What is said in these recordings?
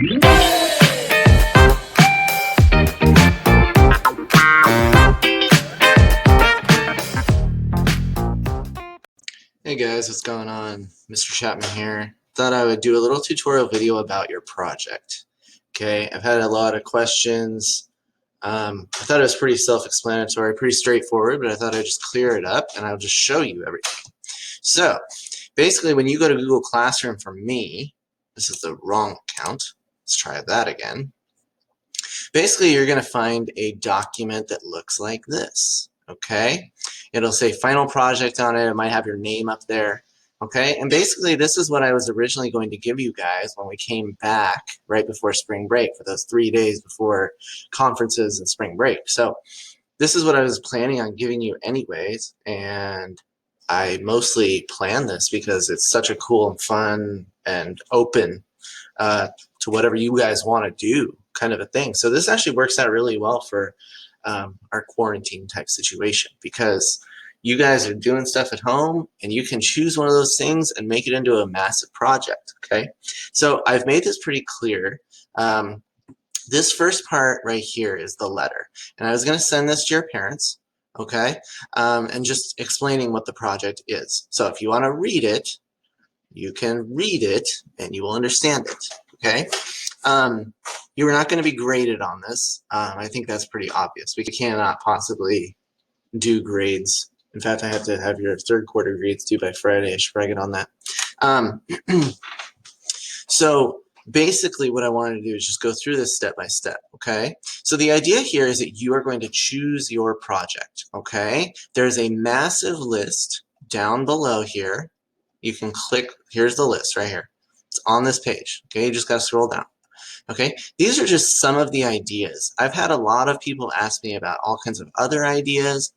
Hey guys, what's going on? Mr. Chapman here. Thought I would do a little tutorial video about your project. Okay, I've had a lot of questions. I thought it was pretty self-explanatory, pretty straightforward, but I thought I'd just clear it up and I'll just show you everything. So, basically when you go to Google Classroom for me, this is the wrong account. Let's try that again. Basically, you're going to find a document that looks like this. Okay, it'll say final project on it. It might have your name up there. Okay, and basically this is what I was originally going to give you guys when we came back right before spring break, for those 3 days before conferences and spring break. So this is what I was planning on giving you anyways, and I mostly planned this because it's such a cool and fun and open to whatever you guys want to do kind of a thing. So this actually works out really well for our quarantine type situation, because you guys are doing stuff at home and you can choose one of those things and make it into a massive project. Okay, so I've made this pretty clear. This first part right here is the letter, and I was going to send this to your parents, okay, and just explaining what the project is. So if you want to read it, you can read it and you will understand it. Okay, you are not going to be graded on this. I think that's pretty obvious. We cannot possibly do grades. In fact, I have to have your third quarter grades due by Friday. I should probably get on that. So basically what I wanted to do is just go through this step by step, okay? So the idea here is that you are going to choose your project, okay? There's a massive list down below here. You can click, here's the list right here. It's on this page, okay? You just got to scroll down. Okay, these are just some of the ideas. I've had a lot of people ask me about all kinds of other ideas.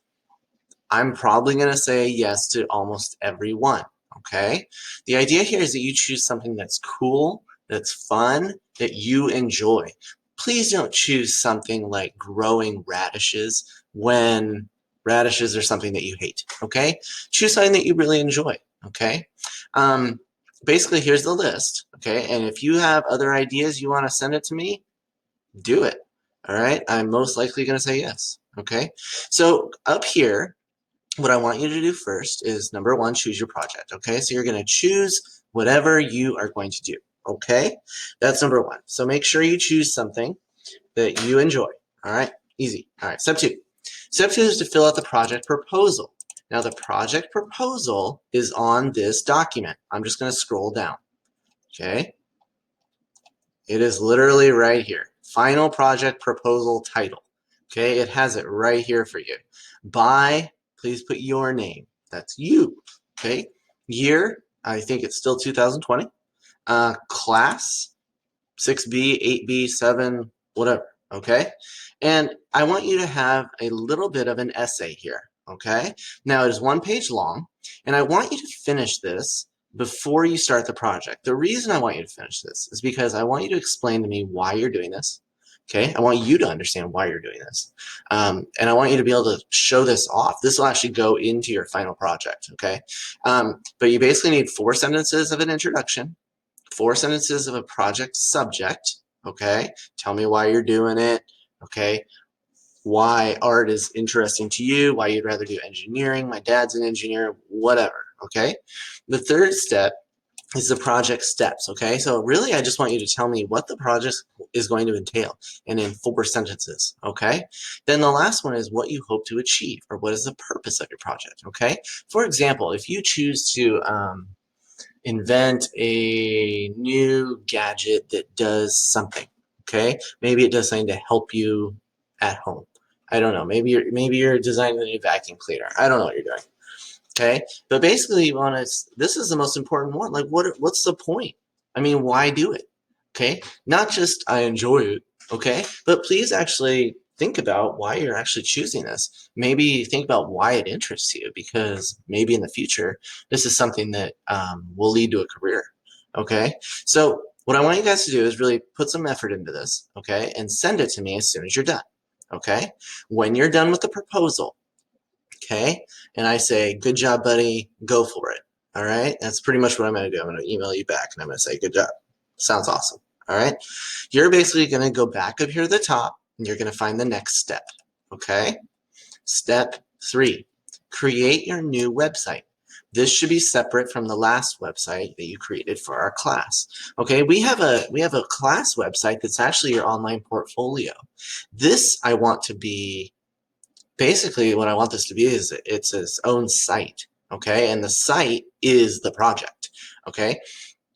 I'm probably going to say yes to almost every one. Okay, the idea here is that you choose something that's cool, that's fun, that you enjoy. Please don't choose something like growing radishes when radishes are something that you hate. Okay, choose something that you really enjoy. Okay, basically here's the list. Okay, and if you have other ideas you want to send it to me, do it. All right, I'm most likely going to say yes. Okay, so up here, what I want you to do first is, number one, choose your project. Okay, so you're going to choose whatever you are going to do. Okay, that's number one. So make sure you choose something that you enjoy. All right, easy. All right, step two. Step two is to fill out the project proposal. Now the project proposal is on this document. I'm just going to scroll down. Okay, it is literally right here. Final project proposal title. Okay, it has it right here for you. By, please put your name. That's you. Okay, year, I think it's still 2020. Class, 6B, 8B, 7, whatever. Okay, and I want you to have a little bit of an essay here. Okay, now it is 1 page long, and I want you to finish this before you start the project. The reason I want you to finish this is because I want you to explain to me why you're doing this. Okay, I want you to understand why you're doing this, and I want you to be able to show this off. This will actually go into your final project. Okay, but you basically need 4 sentences of an introduction, 4 sentences of a project subject. Okay, tell me why you're doing it. Okay, why art is interesting to you, why you'd rather do engineering. My dad's an engineer, whatever. Okay, the third step is the project steps. Okay, so really I just want you to tell me what the project is going to entail, and in 4 sentences. Okay, then the last one is what you hope to achieve, or what is the purpose of your project. Okay, for example, if you choose to invent a new gadget that does something, okay, maybe it does something to help you at home. I don't know, maybe you're designing a new vacuum cleaner. I don't know what you're doing. Okay, but basically you want to, this is the most important one. Like, what's the point? I mean, why do it? Okay, not just I enjoy it. Okay, but please actually think about why you're actually choosing this. Maybe think about why it interests you, because maybe in the future this is something that will lead to a career. Okay, so what I want you guys to do is really put some effort into this. Okay, and send it to me as soon as you're done. Okay, when you're done with the proposal, okay, and I say, good job, buddy, go for it. All right, that's pretty much what I'm going to do. I'm going to email you back and I'm going to say, good job. Sounds awesome. All right, you're basically going to go back up here to the top and you're going to find the next step. Okay, step 3, create your new website. This should be separate from the last website that you created for our class. Okay, we have a class website that's actually your online portfolio. This I want to be, basically what I want this to be is it's its own site. Okay, and the site is the project. Okay,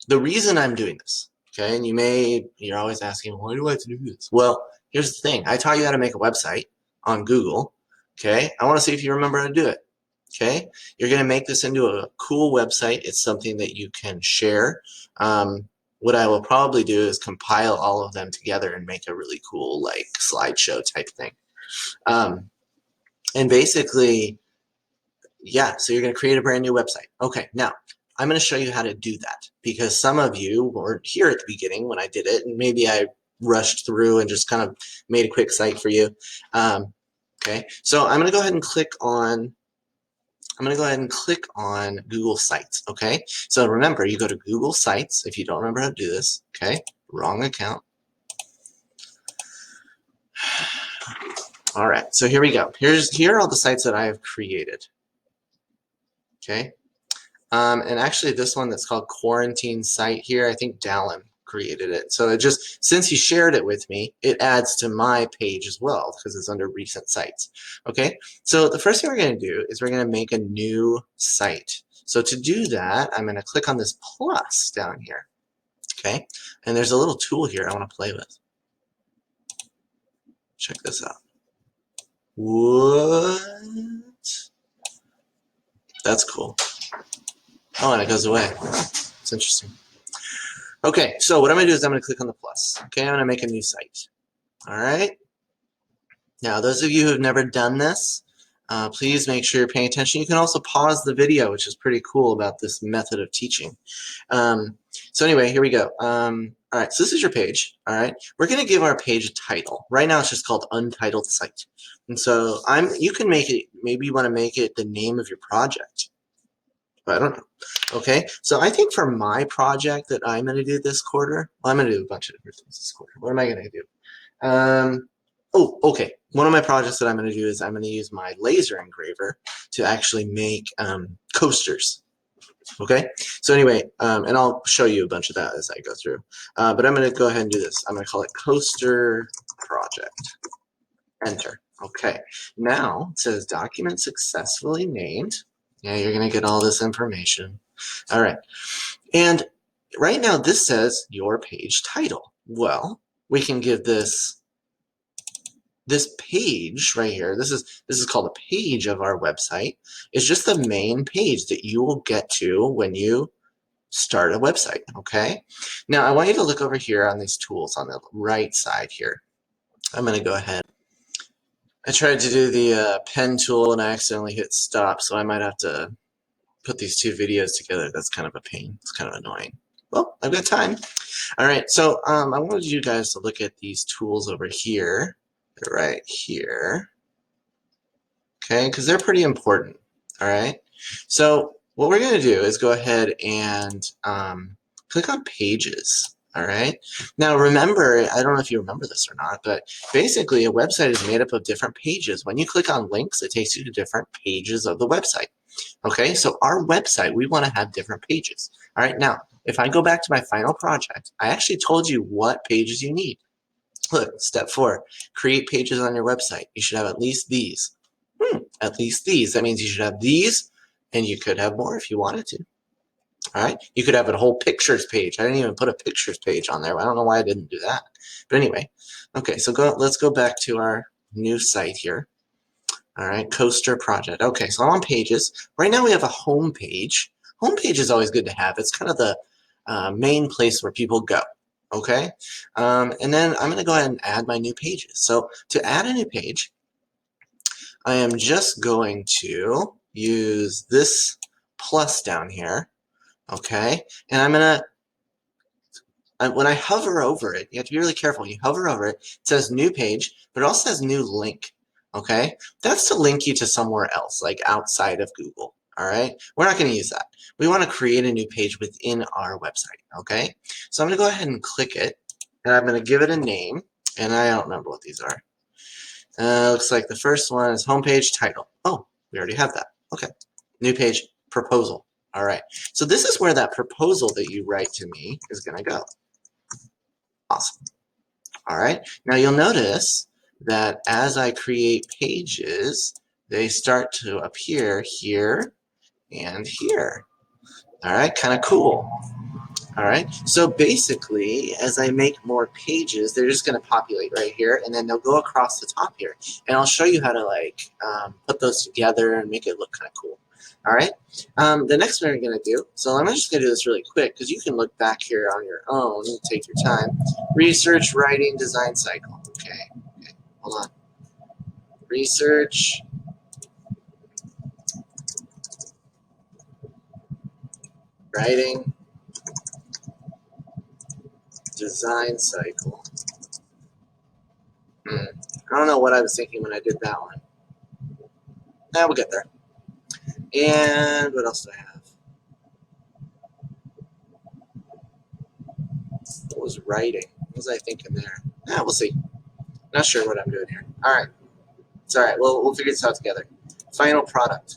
the reason I'm doing this, okay, and you're always asking, why do I have to do this? Well, here's the thing. I taught you how to make a website on Google, okay? I want to see if you remember how to do it, okay? You're going to make this into a cool website. It's something that you can share. What I will probably do is compile all of them together and make a really cool, like, slideshow type thing. And basically, yeah, so you're going to create a brand new website. Okay, now, I'm going to show you how to do that because some of you weren't here at the beginning when I did it, and maybe I rushed through and just kind of made a quick site for you. Okay, so I'm going to go ahead and click on Google Sites. Okay, so remember, you go to Google Sites if you don't remember how to do this. Okay, wrong account. All right, so here we go. Here are all the sites that I have created. Okay. And actually this one that's called Quarantine Site here, I think Dallin created it. So it just, since he shared it with me, it adds to my page as well because it's under recent sites. Okay, so the first thing we're going to do is we're going to make a new site. So to do that, I'm going to click on this plus down here. Okay, and there's a little tool here I want to play with. Check this out. What? That's cool. Oh, and it goes away. It's interesting. Okay, so what I'm going to do is I'm going to click on the plus. Okay, I'm going to make a new site. All right. Now, those of you who have never done this, please make sure you're paying attention. You can also pause the video, which is pretty cool about this method of teaching. So anyway, here we go. All right, so this is your page. All right, we're going to give our page a title. Right now, it's just called Untitled Site. And so you can make it, maybe you want to make it the name of your project. I don't know. Okay, so I think for my project that I'm going to do this quarter, well, I'm going to do a bunch of different things this quarter. What am I going to do? Oh, okay. One of my projects that I'm going to do is I'm going to use my laser engraver to actually make coasters. Okay, so anyway, and I'll show you a bunch of that as I go through. But I'm going to go ahead and do this. I'm going to call it Coaster Project. Enter. Okay, now it says document successfully named. Yeah, you're going to get all this information. All right. And right now this says your page title. Well, we can give this page right here. This is called a page of our website. It's just the main page that you will get to when you start a website, okay? Now, I want you to look over here on these tools on the right side here. I'm going to go ahead. I tried to do the pen tool and I accidentally hit stop, so I might have to put these two videos together. That's kind of a pain. It's kind of annoying. Well, I've got time. All right, so I wanted you guys to look at these tools over here, right here, okay, because they're pretty important. All right, so what we're going to do is go ahead and click on Pages. All right, now remember, I don't know if you remember this or not, but basically a website is made up of different pages. When you click on links, it takes you to different pages of the website. Okay, so our website, we want to have different pages. All right, now, if I go back to my final project, I actually told you what pages you need. Look, step 4, create pages on your website. You should have at least these. At least these. That means you should have these, and you could have more if you wanted to. All right, you could have a whole pictures page. I didn't even put a pictures page on there. I don't know why I didn't do that. But anyway, okay, so let's go back to our new site here. All right, Coaster Project. Okay, so I'm on Pages. Right now we have a home page. Home page is always good to have. It's kind of the main place where people go. Okay, and then I'm going to go ahead and add my new pages. So to add a new page, I am just going to use this plus down here. Okay, and I'm going to, when I hover over it, you have to be really careful. You hover over it, it says new page, but it also says new link. Okay, that's to link you to somewhere else, like outside of Google. All right, we're not going to use that. We want to create a new page within our website. Okay, so I'm going to go ahead and click it. and I'm going to give it a name, and I don't remember what these are. Looks like the first one is homepage title. Oh, we already have that. Okay. New page, proposal. All right. So this is where that proposal that you write to me is going to go. Awesome. All right. Now you'll notice that as I create pages, they start to appear here and here. All right. Kind of cool. All right, so basically, as I make more pages, they're just going to populate right here, and then they'll go across the top here. And I'll show you how to put those together and make it look kind of cool. All right, the next one we're going to do, so I'm just going to do this really quick because you can look back here on your own and take your time. Research, writing, design cycle. Okay, hold on. Research, writing, design cycle. I don't know what I was thinking when I did that one. Now we'll get there. And what else do I have? What was writing? What was I thinking there? We'll see. Not sure what I'm doing here. All right. It's all right. We'll figure this out together. Final product.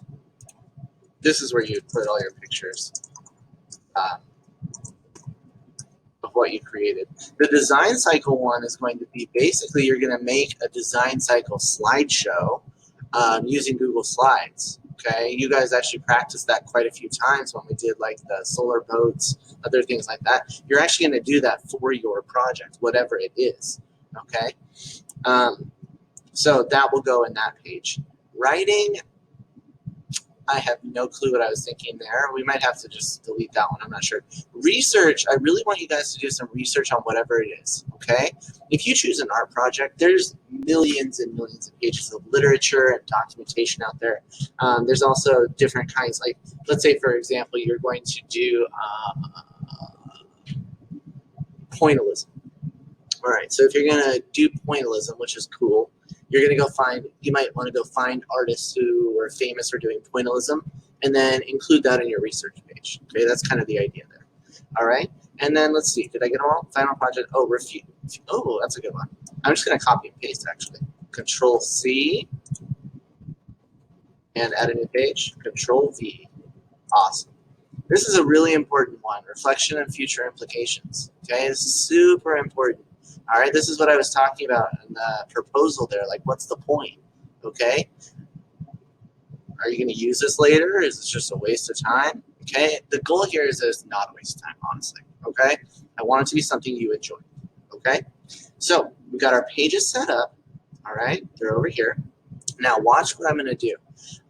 This is where you put all your pictures of what you created. The design cycle one is going to be basically you're going to make a design cycle slideshow using Google Slides. Okay, you guys actually practiced that quite a few times when we did like the solar boats, other things like that. You're actually going to do that for your project, whatever it is. Okay, so that will go in that page. Writing, I have no clue what I was thinking there. We might have to just delete that one. I'm not sure. Research, I really want you guys to do some research on whatever it is, okay? If you choose an art project, there's millions and millions of pages of literature and documentation out there. There's also different kinds, like, let's say, for example, you're going to do pointillism. All right, so if you're going to do pointillism, which is cool, you're going to go find, you might want to go find artists who are famous for doing pointillism and then include that in your research page. Okay, that's kind of the idea there. All right, and then let's see, did I get them all? Final project, oh, refute. Oh, that's a good one. I'm just going to copy and paste actually. Control C and add a new page. Control V. Awesome. This is a really important one, reflection and future implications. Okay, this is super important. All right, this is what I was talking about in the proposal there. Like, what's the point? Okay, are you going to use this later? Is this just a waste of time? Okay, the goal here is that it's not a waste of time, honestly. Okay, I want it to be something you enjoy. Okay, so we got our pages set up. All right, they're over here. Now watch what I'm going to do.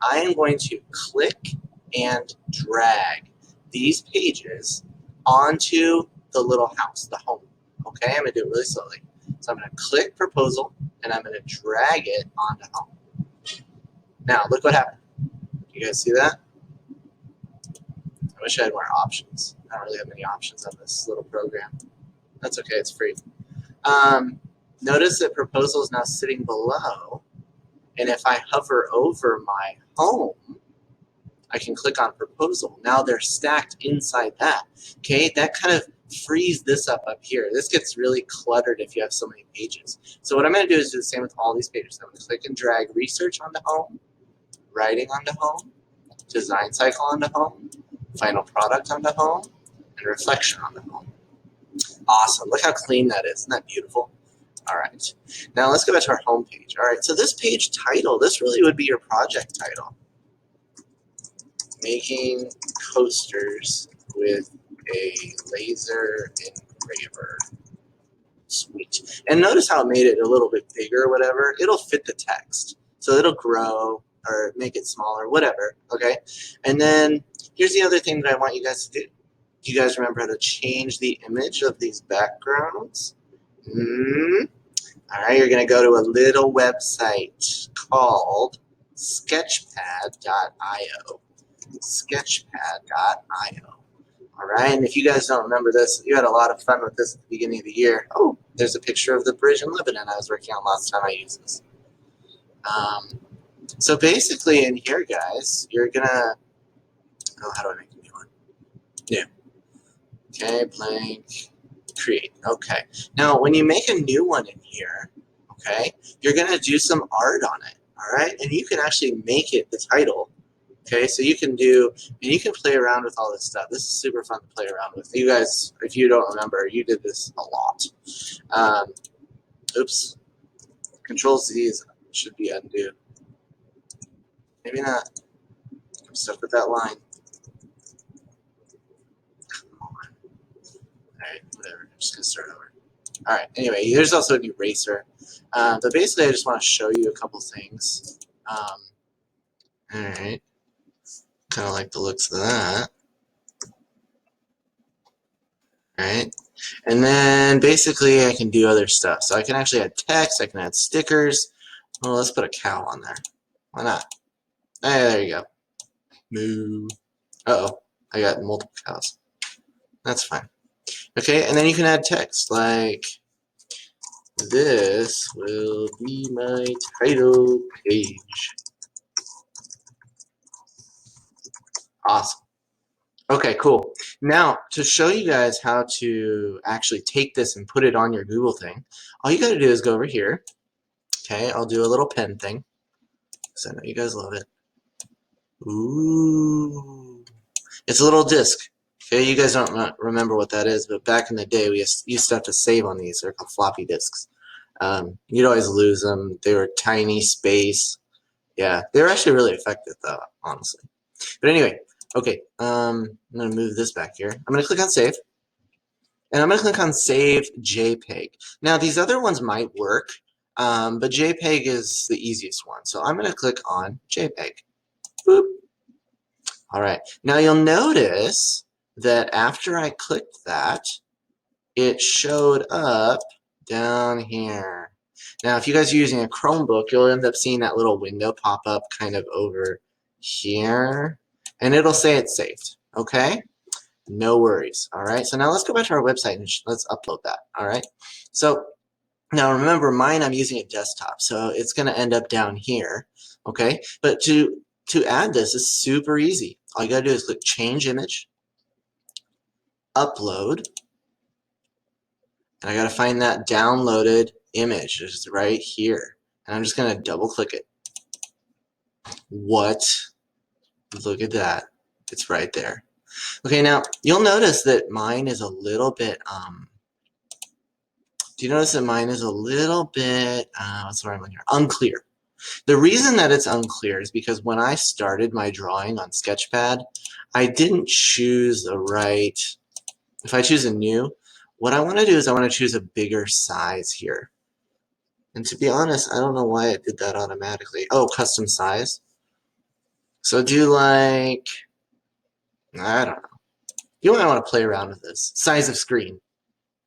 I am going to click and drag these pages onto the little house, the home. Okay, I'm going to do it really slowly. So I'm going to click proposal, and I'm going to drag it onto home. Now, look what happened. You guys see that? I wish I had more options. I don't really have many options on this little program. That's okay, it's free. Notice that proposal is now sitting below, and if I hover over my home, I can click on proposal. Now they're stacked inside that. Okay, that kind of frees this up here. This gets really cluttered if you have so many pages. So what I'm going to do is do the same with all these pages. I'm going to click and drag research onto home, writing onto home, design cycle onto home, final product onto home, and reflection onto home. Awesome. Look how clean that is. Isn't that beautiful? All right. Now let's go back to our home page. All right. So this page title, this really would be your project title. Making coasters with a laser engraver. Sweet. And notice how it made it a little bit bigger or whatever. It'll fit the text. So it'll grow or make it smaller, whatever. Okay. And then here's the other thing that I want you guys to do. Do you guys remember how to change the image of these backgrounds? All right, you're going to go to a little website called sketchpad.io. Sketchpad.io. All right, and if you guys don't remember this, you had a lot of fun with this at the beginning of the year. Oh, there's a picture of the bridge in Lebanon I was working on last time I used this. So basically in here, guys, you're going to, oh, how do I make a new one? New. Okay, blank. Create. Okay. Now, when you make a new one in here, okay, you're going to do some art on it. All right. And you can actually make it the title. Okay. So you can do, and you can play around with all this stuff. This is super fun to play around with. You guys, if you don't remember, you did this a lot. Oops. Control Z should be undo. Maybe not. I'm stuck with that line. Come on. Alright, whatever. I'm just going to start over. Alright, anyway, there's also an eraser. But basically, I just want to show you a couple things. Alright. Kind of like the looks of that. Alright. And then basically, I can do other stuff. So I can actually add text. I can add stickers. Well, let's put a cow on there. Why not? Hey, there you go. Moo. Uh-oh. I got multiple cows. That's fine. Okay, and then you can add text like, this will be my title page. Awesome. Okay, cool. Now, to show you guys how to actually take this and put it on your Google thing, all you got to do is go over here. Okay, I'll do a little pen thing, because I know you guys love it. Ooh. It's a little disc. Okay, you guys don't remember what that is, but back in the day, we used to have to save on these. They're called floppy disks. You'd always lose them. They were tiny space. Yeah, they were actually really effective, though, honestly. But anyway, okay, I'm going to move this back here. I'm going to click on Save, and I'm going to click on Save JPEG. Now, these other ones might work, but JPEG is the easiest one. So I'm going to click on JPEG. Boop. All right. Now, you'll notice that after I clicked that, it showed up down here. Now, if you guys are using a Chromebook, you'll end up seeing that little window pop up kind of over here, and it'll say it's saved, okay? No worries, all right? So now let's go back to our website and let's upload that, all right? So now remember, mine, I'm using a desktop, so it's gonna end up down here, okay? But to add this is super easy. All you gotta do is click Change Image, Upload, and I got to find that downloaded image. It's right here. And I'm just going to double click it. What? Look at that. It's right there. Okay, now you'll notice that mine is a little bit, do you notice that mine is a little bit, what's the word I'm looking for? Unclear. The reason that it's unclear is because when I started my drawing on Sketchpad, I didn't choose the right, if I choose a new, what I want to do is I want to choose a bigger size here. And to be honest, I don't know why it did that automatically. Oh, custom size. So do like, I don't know. You might want to play around with this. Size of screen.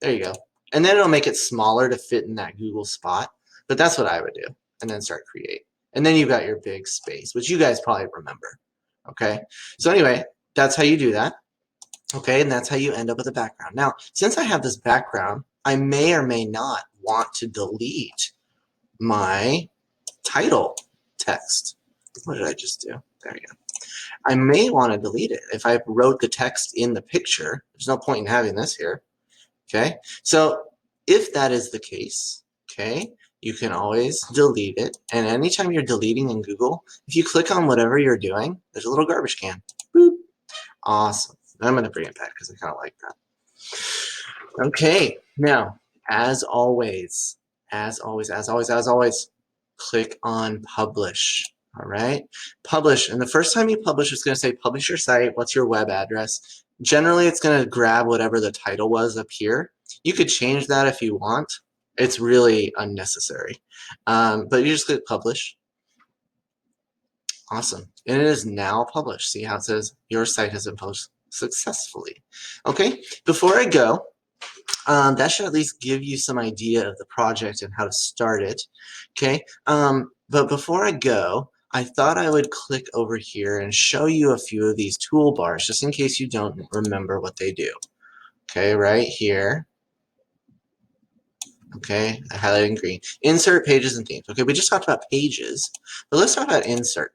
There you go. And then it'll make it smaller to fit in that Google spot. But that's what I would do. And then start create. And then you've got your big space, which you guys probably remember. Okay? So anyway, that's how you do that. Okay, and that's how you end up with a background. Now, since I have this background, I may or may not want to delete my title text. What did I just do? There you go. I may want to delete it. If I wrote the text in the picture, there's no point in having this here. Okay, so if that is the case, okay, you can always delete it. And anytime you're deleting in Google, if you click on whatever you're doing, there's a little garbage can. Boop. Awesome. I'm going to bring it back because I kind of like that. Okay, now, as always, click on Publish. All right, Publish. And the first time you publish, it's going to say publish your site. What's your web address? Generally, it's going to grab whatever the title was up here. You could change that if you want. It's really unnecessary. But you just click Publish. Awesome. And it is now published. See how it says your site has been published successfully. Okay, before I go, that should at least give you some idea of the project and how to start it. Okay, but before I go, I thought I would click over here and show you a few of these toolbars, just in case you don't remember what they do. Okay, right here. Okay, I highlighted in green. Insert, pages, and themes. Okay, we just talked about pages, but let's talk about insert.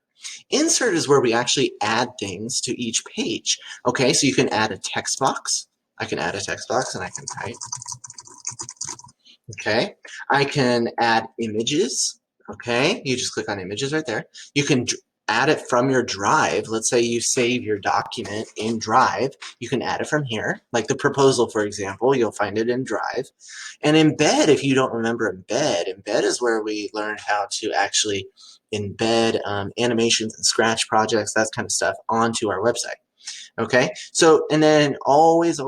Insert is where we actually add things to each page. Okay, so you can add a text box, I can add a text box and I can type. Okay, I can add images. Okay, you just click on images right there. You can add it from your Drive. Let's say you save your document in Drive. You can add it from here, like the proposal, for example. You'll find it in Drive. And embed, if you don't remember embed is where we learned how to actually embed animations and Scratch projects, that kind of stuff, onto our website. Okay, so, and then always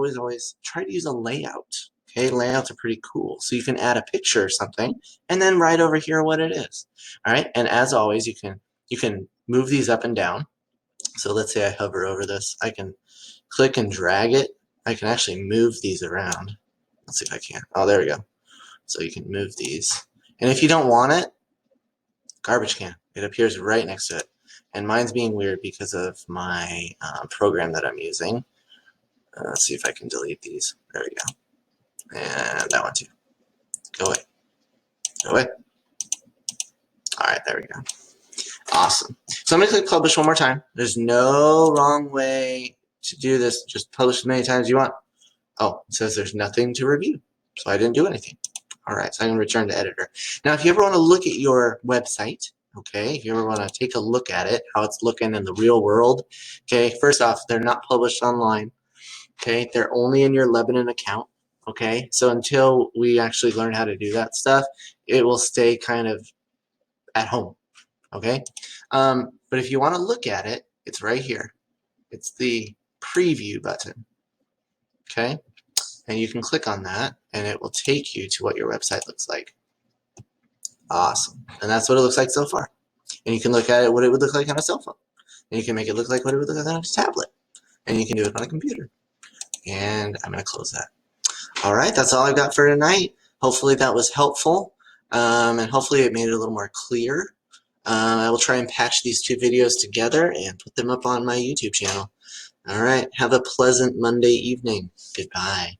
try to use a layout. Okay, layouts are pretty cool. So you can add a picture or something and then write over here what it is. All right, and as always, you can move these up and down. So let's say I hover over this. I can click and drag it. I can actually move these around. Let's see if I can. Oh, there we go. So you can move these. And if you don't want it, garbage can. It appears right next to it. And mine's being weird because of my program that I'm using. Let's see if I can delete these. There we go. And that one too. Go away. Go away. All right, there we go. Awesome. So I'm going to click publish one more time. There's no wrong way to do this. Just publish as many times as you want. Oh, it says there's nothing to review. So I didn't do anything. All right, so I'm going to return to editor. Now, if you ever want to look at your website, okay, if you ever want to take a look at it, how it's looking in the real world, okay, first off, they're not published online. Okay, they're only in your Lebanon account. Okay, so until we actually learn how to do that stuff, it will stay kind of at home. Okay, but if you want to look at it, it's right here. It's the preview button. Okay, and you can click on that and it will take you to what your website looks like. Awesome, and that's what it looks like so far. And you can look at it what it would look like on a cell phone, and you can make it look like what it would look like on a tablet, and you can do it on a computer. And I'm going to close that. All right, that's all I've got for tonight. Hopefully that was helpful, and hopefully it made it a little more clear. I will try and patch these two videos together and put them up on my YouTube channel. All right, have a pleasant Monday evening. Goodbye.